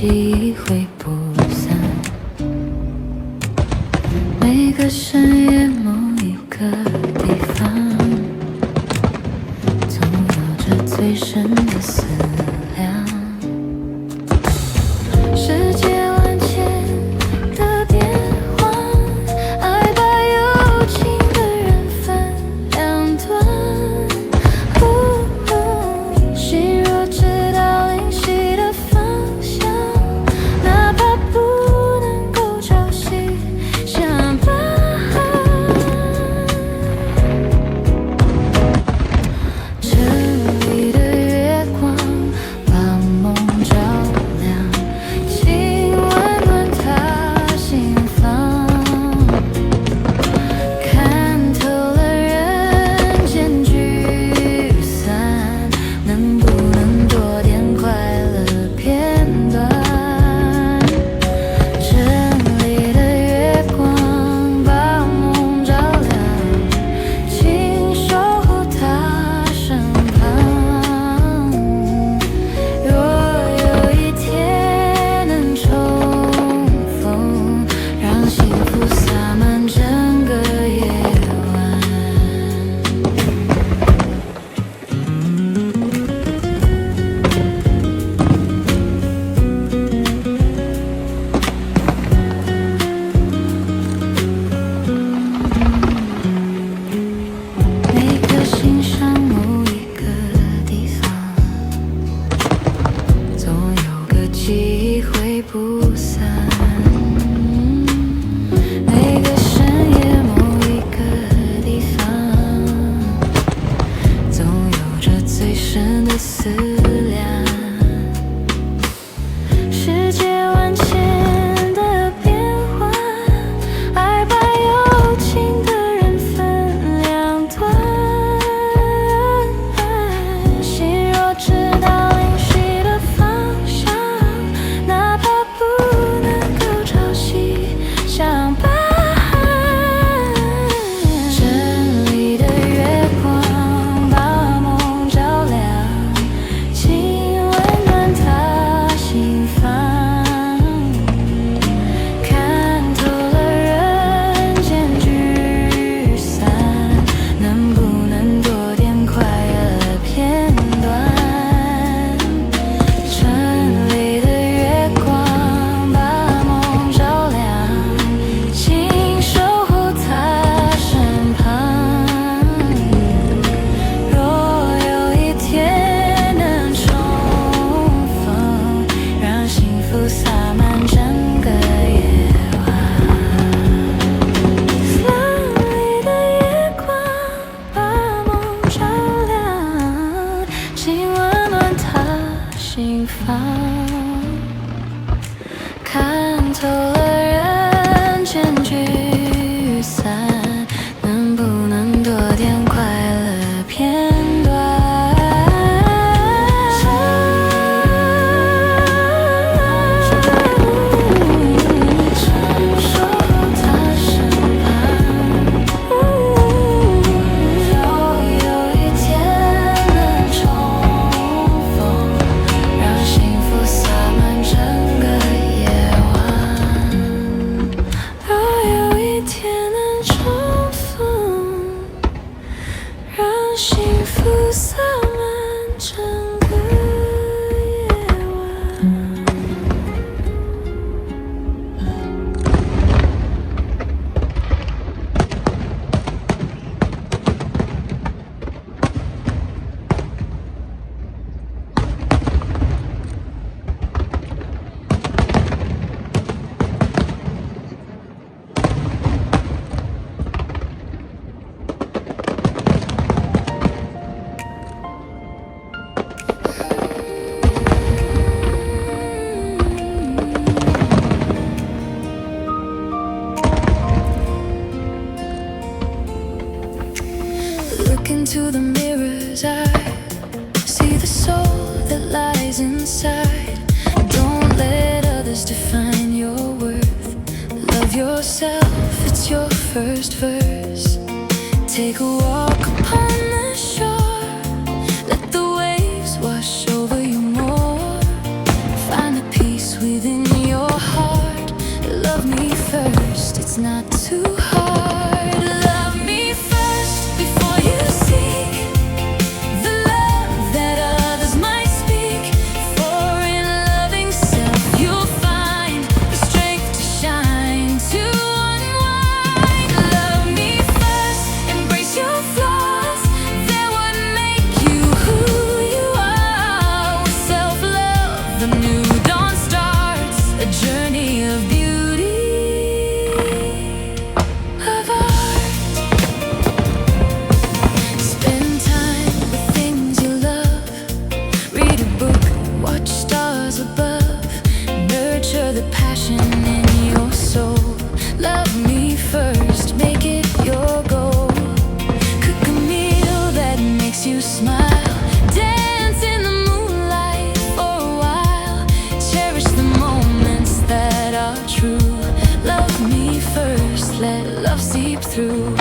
记忆挥不散。每个深夜某一个地方，总有着最深的思量。世界万千的变幻，爱把有情的人分两端。心若知道灵犀的方向，哪怕不能够朝夕相伴。城里的月光把梦照亮，请温暖他心房。看透了人间聚散，能不能多点快乐片段？城里的月光把梦照亮，请守护他身旁。若有一天能重逢，让幸福洒满整个夜晚。每颗心上某一个地方，总有个记忆挥不散。每个深夜某一个地方，总有着最深的思量。世界万千的变幻，爱把有情的人分两端。心若知道灵犀的方向，哪怕不能够朝夕相伴。城里的月光把梦照亮，请温暖他心房。看透了人间聚散，能不能多点快乐片段？城里的月光把梦照亮，请守护他身旁。若有一天能重逢，让幸福洒满整个夜晚。房里的月光把梦照亮，请温暖他心房。看透了人间聚散，能不能多点快乐片段？守护他身旁。若有一天能重逢，让幸福洒满整个夜晚。若有一天能重逢，让幸福洒满整个夜晚。Look into the mirror's eye, see the soul that lies inside. Don't let others define your worth. Love yourself, it's your first verse. Take a walk upon the shore, let the waves wash over you more. Find the peace within through